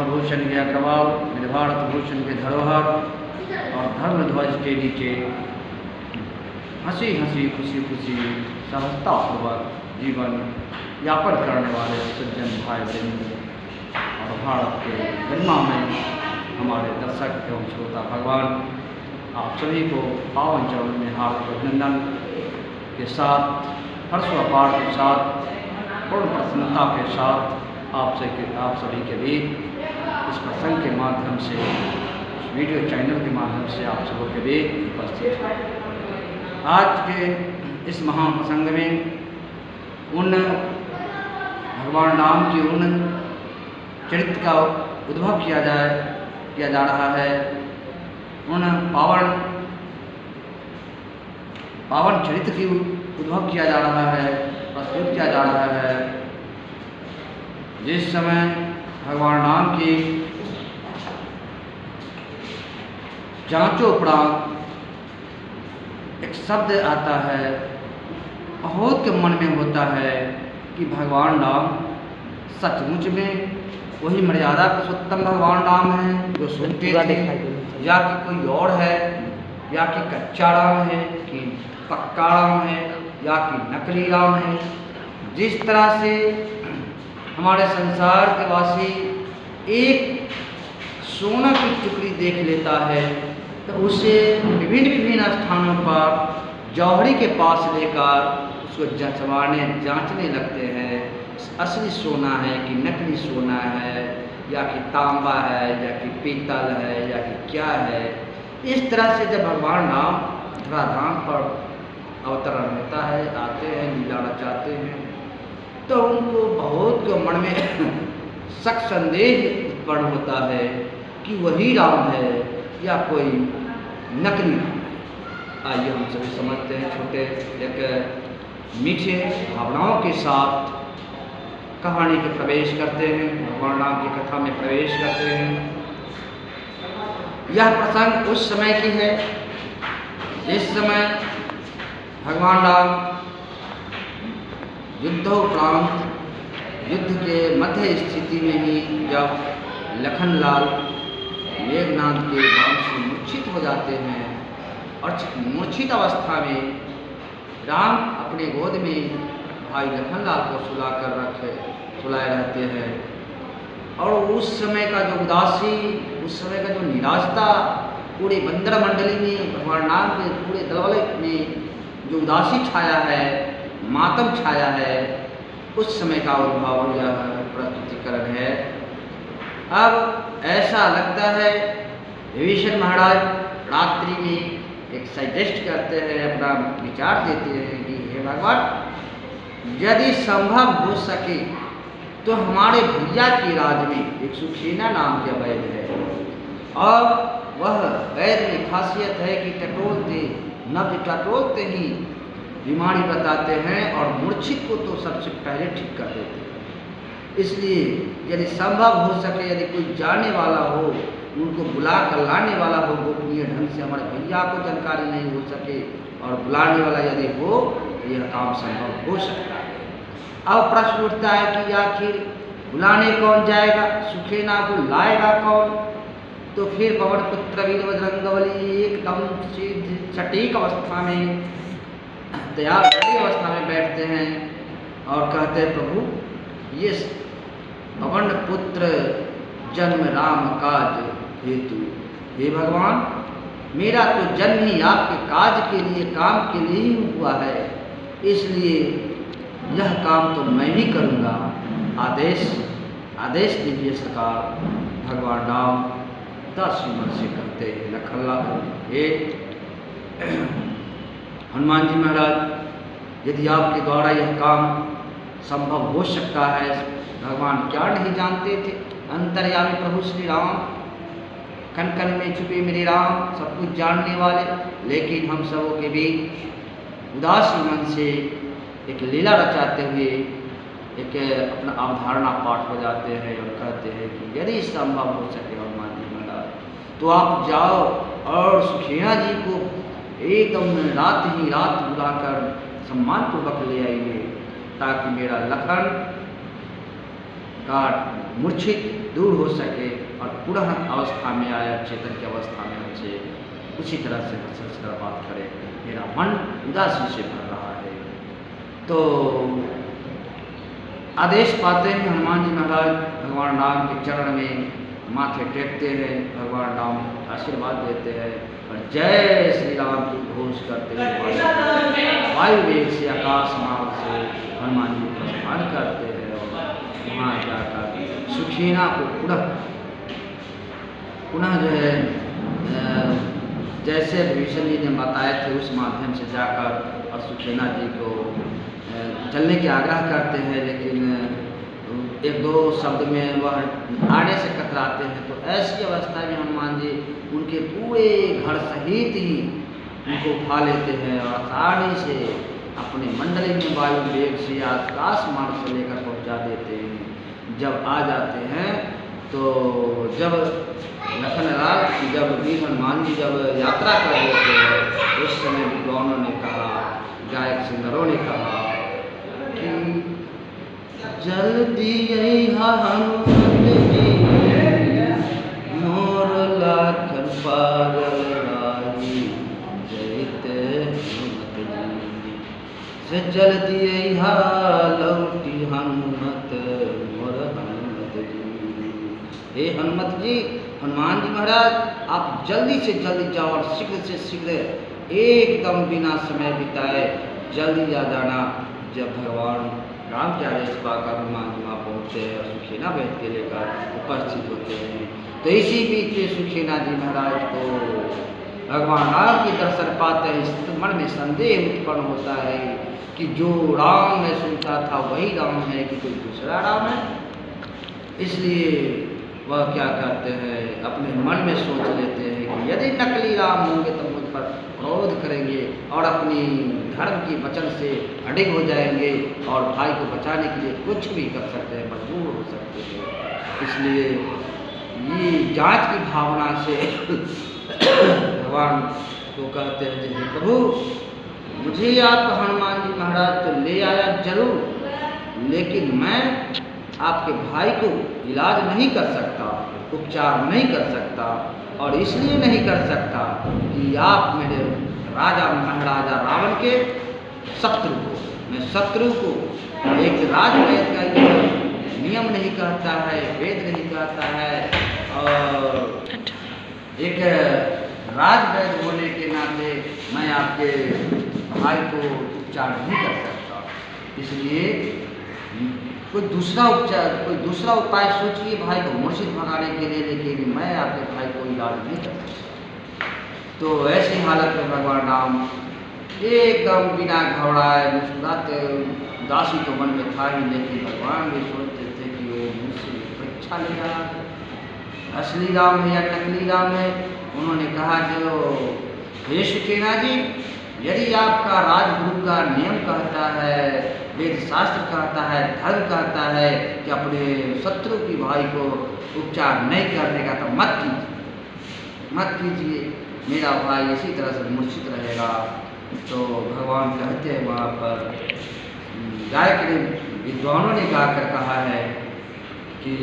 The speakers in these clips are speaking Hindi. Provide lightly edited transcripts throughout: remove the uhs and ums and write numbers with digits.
भूषण के अग्रवाल, मेरे भारत भूषण के धरोहर और धर्म ध्वज के नीचे हंसी हंसी खुशी खुशी सहजतापूर्वक जीवन यापन करने वाले सज्जन भाई बहन और भारत के गन्ना में हमारे दर्शक एवं श्रोता भगवान, आप सभी को पावन चरण में हार्दिक अभिनंदन के साथ, हर्षोपार के साथ, पूर्ण प्रसन्नता के साथ आप सभी के बीच इस प्रसंग के माध्यम से, इस वीडियो चैनल के माध्यम से आप सबों के बीच उपस्थित हैं। आज के इस महान प्रसंग में उन भगवान राम की उन चरित्र का उद्भव किया जा रहा है, उन पावन चरित्र की उद्भव किया जा रहा है, प्रस्तुत किया जा रहा है। जिस समय भगवान राम की जांचों उपरांत एक शब्द आता है, बहुत के मन में होता है कि भगवान राम सचमुच में वही मर्यादा पुरुषोत्तम भगवान राम हैं जो सुनते थे, या कि कोई और है, या कि कच्चा राम है कि पक्का राम है, या कि नकली राम है। जिस तरह से हमारे संसार के वासी एक सोना की टुकड़ी देख लेता है तो उसे विभिन्न स्थानों पर जौहरी के पास लेकर उसको जांचने लगते हैं, असली सोना है कि नकली सोना है, या कि तांबा है, या कि पीतल है, या कि क्या है। इस तरह से जब भगवान राम धराधाम पर अवतरण होता है, आते हैं, लीला रचाते हैं, तो उनको बहुत के मन में शक संदेह उत्पन्न होता है कि वही राम है या कोई नकली राम है। आइए हम सभी समझते हैं, छोटे एक मीठे भावनाओं के साथ कहानी के प्रवेश करते हैं, भगवान राम की कथा में प्रवेश करते हैं। यह प्रसंग उस समय की है जिस समय भगवान राम युद्धोपरांत युद्ध के मध्य स्थिति में ही जब लखनलाल मेघनाथ के बाण से मूर्छित हो जाते हैं, और मूर्छित अवस्था में राम अपने गोद में भाई लखनलाल को सुलाए रहते हैं। और उस समय का जो उदासी, उस समय का जो निराशता पूरे बंदर मंडली में, भगवान राम के पूरे दलबल में जो उदासी छाया है, मातम छाया है, उस समय का उद्भव यह प्रस्तुतिकरण है। अब ऐसा लगता है विभीषण महाराज रात्रि में एक सजेस्ट करते हैं, अपना विचार देते हैं कि हे भगवान, यदि संभव हो सके तो हमारे भैया के राज में एक सुखेना नाम का वैद है, और वह वैद में खासियत है कि नब्ज टटोलते ही बीमारी बताते हैं और मूर्छित को तो सबसे पहले ठीक कर देते हैं। इसलिए यदि संभव हो सके, यदि कोई जाने वाला हो, उनको बुला कर लाने वाला हो गोपनीय ढंग से, हमारे भैया को जानकारी नहीं हो सके और बुलाने वाला यदि हो तो यह काम संभव हो सकता है। अब प्रश्न उठता है कि आखिर बुलाने कौन जाएगा, सुखेना को लाएगा कौन? तो फिर पवन पुत्र वीर बजरंगबली एकदम सटीक अवस्था में, तैयार अवस्था में बैठते हैं और कहते हैं, प्रभु ये पवन पुत्र जन्म राम काज हेतु, हे भगवान, मेरा तो जन्म ही आपके काज के लिए, काम के लिए ही हुआ है, इसलिए यह काम तो मैं ही करूँगा। आदेश दीजिए सरकार। भगवान राम दस मन से कहते हैं, लखनलाल, हे हनुमान जी महाराज, यदि आपके द्वारा यह काम संभव हो सकता है, भगवान क्या नहीं जानते थे, अंतर्यामी प्रभु श्री राम, कण कण में छुपे मेरे राम, सब कुछ जानने वाले, लेकिन हम सबों के बीच उदासी मन से एक लीला रचाते हुए एक अपना अवधारणा पाठ बजाते हैं और कहते हैं कि यदि संभव हो सके हनुमान जी महाराज, तो आप जाओ और सुखेना जी को एकदम रात ही रात बुलाकर सम्मान पूर्वक ले आइए, ताकि मेरा लखन का मूर्छित दूर हो सके और पुनः अवस्था में आए, चेतन की अवस्था में हमसे उसी तरह से हंस कर बात करे। मेरा मन उदासी से भर रहा है। तो आदेश पाते हैं हनुमान जी महाराज, भगवान राम के चरण में माथे टेकते हैं, भगवान राम आशीर्वाद देते हैं और जय श्री राम की घोष करते हैं वायु वेग से आकाश मार्ग से हनुमान जी प्रस्थान करते हैं और वहाँ जाकर सुखीना को पुनः जो है जैसे विभीषण जी ने बताए थे उस माध्यम से जाकर और सुखीना जी को चलने की आग्रह करते हैं, लेकिन एक दो शब्द में वह आने से कतराते हैं। तो ऐसी अवस्था में हनुमान जी उनके पूरे घर सहित ही उनको उठा लेते हैं और आसानी से अपने मंडली में वायु वेग से आकाश मार्ग से लेकर पहुंचा देते हैं। जब आ जाते हैं तो जब लखनलाल जब वीर हनुमान जी जब यात्रा कर लेते हैं उस समय विद्वानों ने कहा, गायक सिंगरों ने कहा कि जल्दी हनुमत जी मोर लाखन पागल राही जैत हनुमत जी से जल्दी लौटी हनुमत मोर हनुमत जी। हे हनुमत जी, हनुमान जी महाराज आप जल्दी से जल्दी जाओ और शीघ्र से शीघ्र एकदम बिना समय बिताए जल्दी आ जाना। जब भगवान राम के आदेश पाकर हनुमान जी वहाँ पहुँचे और सुखीना बैठ के लेकर उपस्थित होते हैं, तो इसी बीच में सुखीना जी महाराज को भगवान राम के दर्शन पाते हैं। मन में संदेह उत्पन्न होता है कि जो राम मैं सुनता था वही राम है कि कोई दूसरा राम है। इसलिए वह क्या करते हैं, अपने मन में सोच लेते हैं कि यदि नकली राम होंगे तो मुझ पर क्रोध करेंगे और अपनी धर्म की वचन से अडिग हो जाएंगे और भाई को बचाने के लिए कुछ भी कर सकते हैं, मजबूर हो सकते हैं। इसलिए ये जांच की भावना से भगवान को कहते हैं, जय प्रभु मुझे आप हनुमान जी महाराज तो ले आया जरूर, लेकिन मैं आपके भाई को इलाज नहीं कर सकता, उपचार नहीं कर सकता। और इसलिए नहीं कर सकता कि आप मेरे राजा महाराजा रावण के शत्रु को, मैं शत्रु को एक राजवैद का ये नियम नहीं कहता है, वेद नहीं कहता है, और एक राजवैद होने के नाते मैं आपके भाई को उपचार नहीं कर सकता। इसलिए कोई दूसरा उपाय सोचिए भाई को मूर्छित भगाने के लिए, लेकिन मैं आपके भाई को इलाज नहीं कर सकता। तो ऐसी हालत में भगवान राम एकदम बिना घबराए मुस्कुराते, उदासी तो मन में था ही, लेकिन भगवान भी सोचते थे कि वो मुझसे परीक्षा ले रहा है, असली राम है या नकली राम है। उन्होंने कहा कि हे सुखीना जी, यदि आपका राजगुरु का नियम कहता है, वेद शास्त्र कहता है, धर्म कहता है कि अपने शत्रु की भाई को उपचार नहीं करने का, तो मत कीजिए, मेरा भाई इसी तरह से मूर्छित रहेगा। तो भगवान कहते हैं वहाँ पर गायक ने, विद्वानों ने गाकर कहा है कि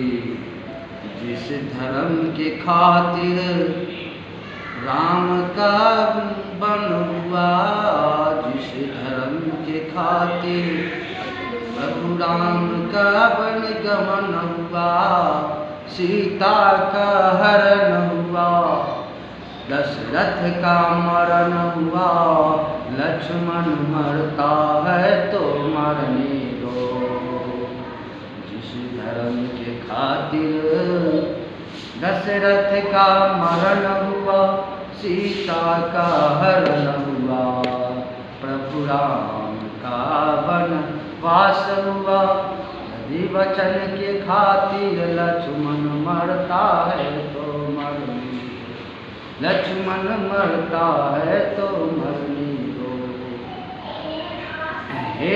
जिस धर्म के खातिर राम का बन हुआ, जिस धर्म के खातिर प्रभु राम का बन गमन हुआ, सीता का हरण हुआ, दशरथ का मरण हुआ, लक्ष्मण मरता है तो मरने दो। जिस धर्म के खातिर दशरथ का मरण हुआ, सीता का हरण हुआ, प्रभु राम का वनवास हुआ, यदि वचन के खातिर लक्ष्मण मरता है तो मरने, लक्ष्मण मरता है तो मरने दो। हे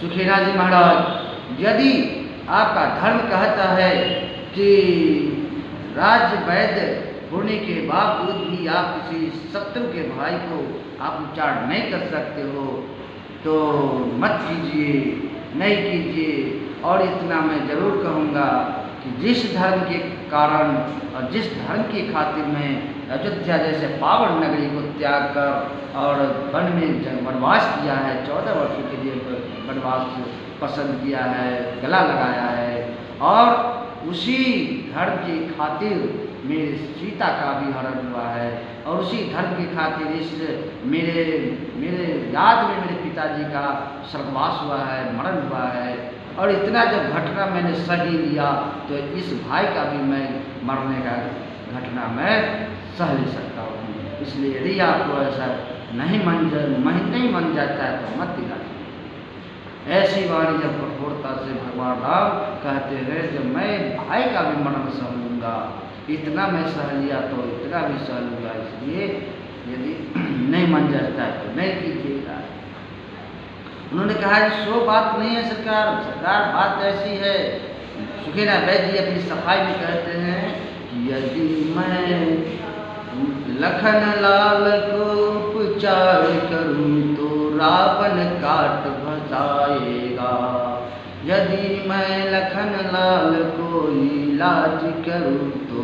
सुखीना जी महाराज, यदि आपका धर्म कहता है कि राज्य वैद्य होने के बावजूद भी आप किसी शत्रु के भाई को आप उपचार नहीं कर सकते हो, तो मत कीजिए, नहीं कीजिए। और इतना मैं ज़रूर कहूँगा कि जिस धर्म के कारण और जिस धर्म की खातिर मैं अयोध्या जैसे पावन नगरी को त्याग कर और वन में वनवास किया है, 14 वर्षों के लिए वनवास पसंद किया है, गला लगाया है, और उसी धर्म की खातिर मेरी सीता का भी हरण हुआ है, और उसी धर्म की खातिर इस मेरे याद में मेरे पिताजी का स्वर्गवास हुआ है, मरण हुआ है। और इतना जब घटना मैंने सही लिया तो इस भाई का भी मैं मरने का घटना मैं सह ले सकता हूँ। इसलिए यदि आपको ऐसा नहीं मन जाता है तो मत दिला। ऐसी वाणी जब कठोरता से भगवान राम कहते हैं जब मैं भाई का भी मरण सह लूँगा, इतना मैं सह लिया तो इतना भी सह लूँगा। इसलिए यदि नहीं मन जाता है तो नहीं कीजिएगा। उन्होंने कहा कि सो बात नहीं है सरकार, बात ऐसी है। सुखेना वैद्य जी अपनी सफाई में कहते हैं कि यदि मैं लखन लाल को उपचार करूं तो रावण काट भसाएगा, यदि मैं लखन लाल को इलाज करूं तो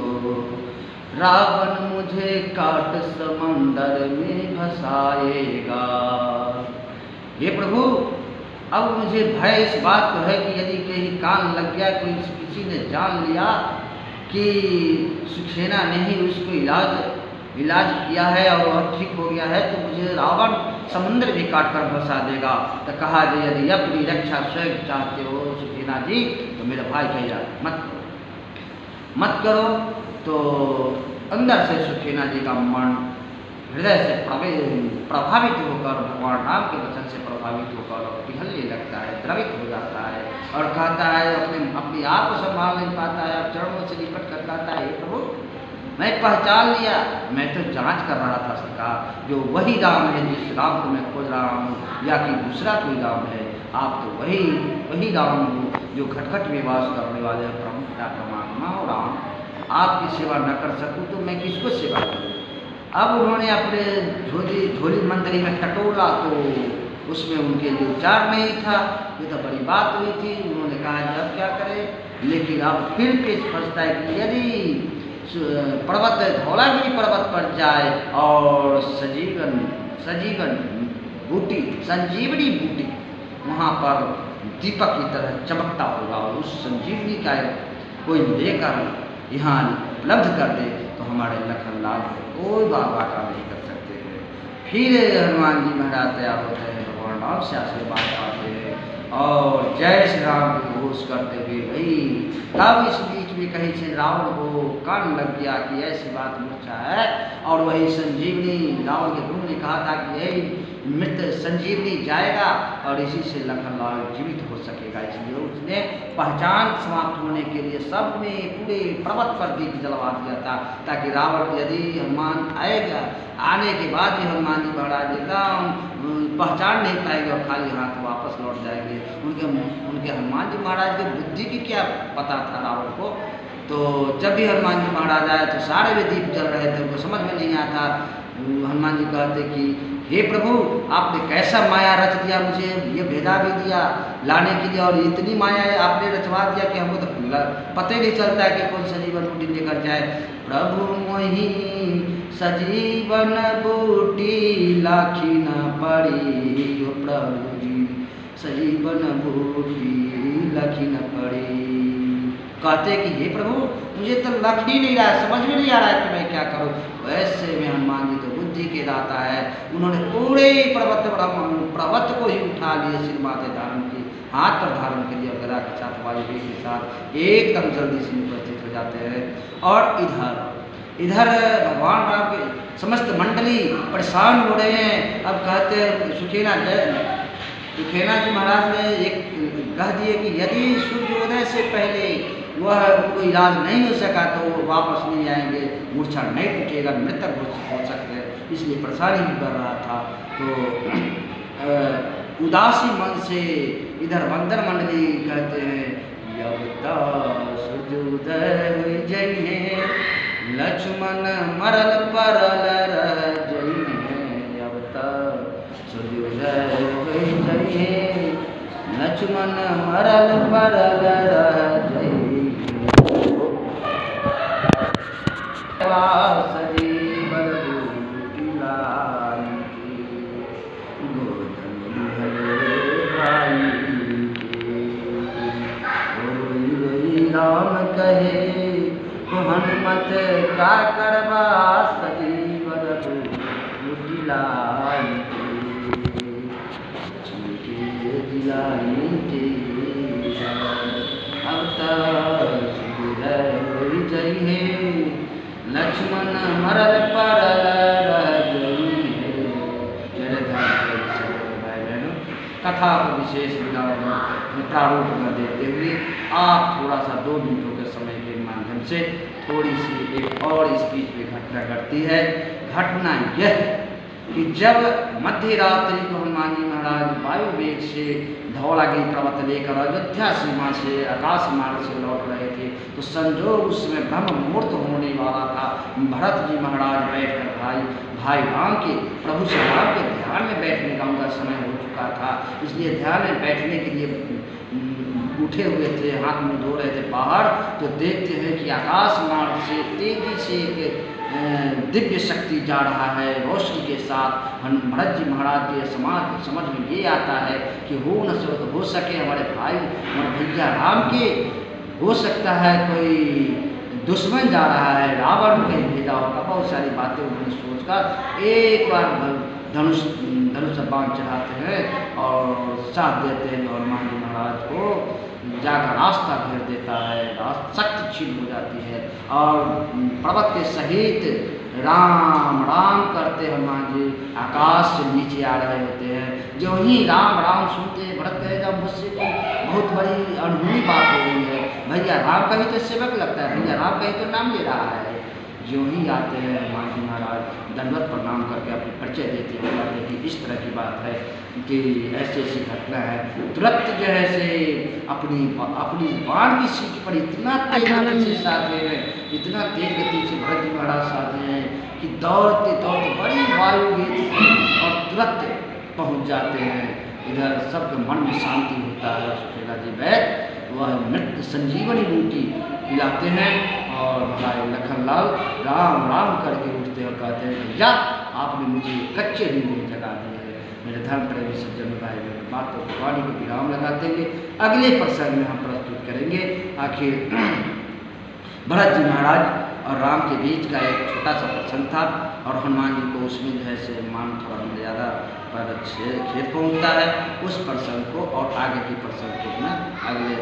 रावण मुझे काट समंदर में भसाएगा। हे प्रभु, अब मुझे भय इस बात को है कि यदि कहीं कान लग गया, कोई किसी ने जान लिया कि सुखेना ने ही उसको इलाज किया है और वह ठीक हो गया है, तो मुझे रावण समुद्र भी काट कर भसा देगा। तो कहा कि यदि अपनी रक्षा स्वयं चाहते हो सुखेना जी तो मेरे भाई का इलाज मत करो। तो अंदर से सुखेना जी का मन हृदय से प्रभावित होकर, भगवान राम के वचन से प्रभावित होकर पिघलने लगता है, द्रवित हो जाता है और कहता है, अपनी आप को संभाल नहीं पाता है, चरणों से लिपट कर कहता है, प्रभु मैं पहचान लिया, मैं तो जांच कर रहा था सरकार, जो वही राम है जिस राम को मैं खोज रहा हूँ, या कि दूसरा कोई राम है। आप तो वही राम हो जो घट में वास करने वाले प्रभु पिता परमात्मा हो राम। आपकी सेवा न कर सकूँ तो मैं किसको सेवा करूँ। अब उन्होंने अपने झोली मंत्री में टटोला तो उसमें उनके लिए उच्चार नहीं था। ये तो बड़ी बात हुई थी। उन्होंने कहा कि अब क्या करें, लेकिन अब फिर पेच फंसता है कि यदि पर्वत धौलागिरी पर्वत पर जाए और संजीवनी बूटी वहाँ पर दीपक की तरह चमकता होगा, और उस संजीवनी का कोई लेकर यहाँ उपलब्ध कर दे तो हमारे लखन लाल को कोई बाटा नहीं कर सकते हैं। फिर हनुमान जी महाराज तैयार होते हैं, भगवान राम से आशीर्वाद पाते हैं और जय श्री राम को घोष करते हुए भाई। तब इस बीच में कहीं से रावण को कान लग गया कि ऐसी बात मूर्छा है, और वही संजीवनी रावण के गुरु ने कहा था कि यही मृत संजीवनी जाएगा और इसी से लखन लाल जीवित हो सकेगा। इसलिए उसने पहचान समाप्त होने के लिए सब में पूरे पर्वत पर दीप जलवा दिया था, ताकि रावण यदि हनुमान आएगा, आने के बाद भी हनुमान जी महाराज एकदम पहचान नहीं पाएंगे और खाली हाथ वापस लौट जाएंगे। उनके हनुमान जी महाराज की बुद्धि की क्या पता था रावण को। तो जब भी हनुमान जी महाराज आए तो सारे भी दीप जल रहे थे, उनको समझ में नहीं आता। हनुमान जी कहते कि हे प्रभु, आपने कैसा माया रच दिया, मुझे ये भेजा भी दिया लाने के लिए, और इतनी माया है आपने रचवा दिया कि हमको तो पता ही नहीं चलता है कि कौन सजीवन बूटी लेकर जाए। प्रभु मोही सजीवन बूटी लाखी न पड़ी, प्रभु जी सजीवन बूटी लाखी न पड़ी। कहते कि हे प्रभु, मुझे तो लग ही नहीं रहा है, समझ में नहीं आ रहा है कि मैं क्या करूं। वैसे में हनुमान जी तो बुद्धि के दाता है, उन्होंने पूरे पर्वत को ही उठा लिए, सिर माथे धारण किए, हाथ पर धारण के लिए, और गदा के साथ वायु के साथ एकदम जल्दी से उपस्थित हो जाते हैं। और इधर भगवान राम के समस्त मंडली परेशान हो रहे हैं। अब कहते हैं सुखेना जी महाराज ने एक कह दिए कि यदि सूर्योदय से पहले वह उनको इलाज नहीं हो सका तो वो वापस नहीं आएंगे, मूर्छा नहीं टूटेगा, मृतक हो सकते हैं, इसलिए परेशानी भी कर रहा था। तो उदासी मन से इधर बंदर मंडली कहते हैं, यवता सूर्योदय जइहे लक्ष्मण मरल परल रह जइहे, यवता सूर्योदय जइहे लक्ष्मण मरल परल रह जइहे। करवा सजी बरबूटी लाई के, गोधन हरे भाई के। रोई रोई राम कहे हनुमत का करवा सजी बरबूटी लाई के, के दिलाई के। अब तक सुविधय हो जाइए, लक्ष्मण मरल परल रह गई है। मेरे भाई बहनों, कथा को विशेष प्रारूप न देते हुए आप थोड़ा सा 2 मिनटों के समय के माध्यम से थोड़ी सी एक और स्पीच में घटना घटती है। घटना यह कि जब मध्य रात्रि को हनुमान जी महाराज वायु वेग से धौलागिरी पर्वत लेकर अयोध्या सीमा से आकाश मार्ग से लौट रहे थे, तो संजोग उसमें ब्रह्म मुहूर्त होने वाला था। भरत जी महाराज बैठकर भाई राम के प्रभु श्री राम के ध्यान में बैठने का उनका समय हो चुका था, इसलिए ध्यान में बैठने के लिए उठे हुए थे, हाथ में धो रहे थे बाहर। तो देखते हैं कि आकाश मार्ग से तेजी से एक दिव्य शक्ति जा रहा है रोशनी के साथ। भरत जी महाराज के समझ में ये आता है कि हो सके हमारे भाई हमारे भैया राम के, हो सकता है कोई दुश्मन जा रहा है, रावण कहीं भेजा होगा। बहुत सारी बातें उन्होंने सोचकर एक बार धनुष बाण चढ़ाते हैं और साथ देते हैं। और हनुमान जी महाराज को जाकर रास्ता घेर देता है, शक्ति छीन हो जाती है और पर्वत के सहित राम राम करते हनुमान जी आकाश से नीचे आ रहे होते हैं। जो ही राम राम सुनते हैं, भरत कहेगा मुझसे तो बहुत बड़ी अनहोनी बात हो गई है, भैया राम का ही तो सेवक लगता है, भैया राम का ही तो नाम ले रहा है। जो ही आते हैं हनुमान जी महाराज दंडवत प्रणाम करके अपने परिचय देते हैं, कहते हैं कि इस तरह की बात है कि ऐसी ऐसी घटना है। तुरंत जो है से अपनी बाण की सीट पर इतना तेज गति से साधे हैं, इतना तेज गति से भरत जी महाराज साधे हैं कि दौड़ते दौड़ते बड़ी वायु वेग और तुरंत पहुँच जाते हैं। इधर सबके मन में शांति होता है। सुखेला जी बैठ वह मृत संजीवनी बूटी पिलाते हैं और भाई लखनलाल राम राम करके उठते और कहते हैं भैया आपने मुझे कच्चे नींद में जगा दिया है। मेरे धर्म प्रेमी सज्जन भाई मेरे बातों को वाणी को विराम लगा देंगे। अगले प्रसंग में हम प्रस्तुत करेंगे आखिर भरत जी महाराज और राम के बीच का एक छोटा सा प्रसंग था और हनुमान जी को उसमें जो है से मान थोड़ा ज़्यादा पर खेत पहुँचता है। उस प्रसंग को और आगे की प्रसंग को मैं अगले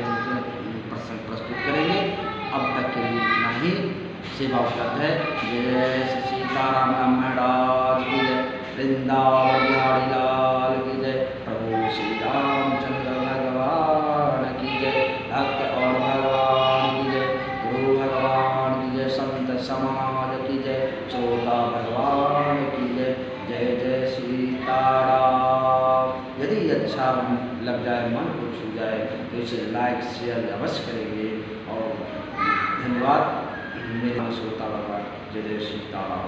प्रसंग प्रस्तुत करेंगे। अब तक के लिए इतना ही। सेवा उपलब्ध है। जय श्री सीताराम महाराज की जय, वृंदावन बिहारी लाल की जय, प्रभु श्री रामचंद्र भगवान की जय, भक्त और भगवान की जय, गुरु भगवान की जय, संत समाज की जय, चोला भगवान की जय। जय जय सीताराम। यदि अच्छा लग जाए, मन को छू जाए तो इसे लाइक शेयर अवश्य करेंगे। और धन्यवाद मेरे श्रोता भगवान। जय जय सीताराम।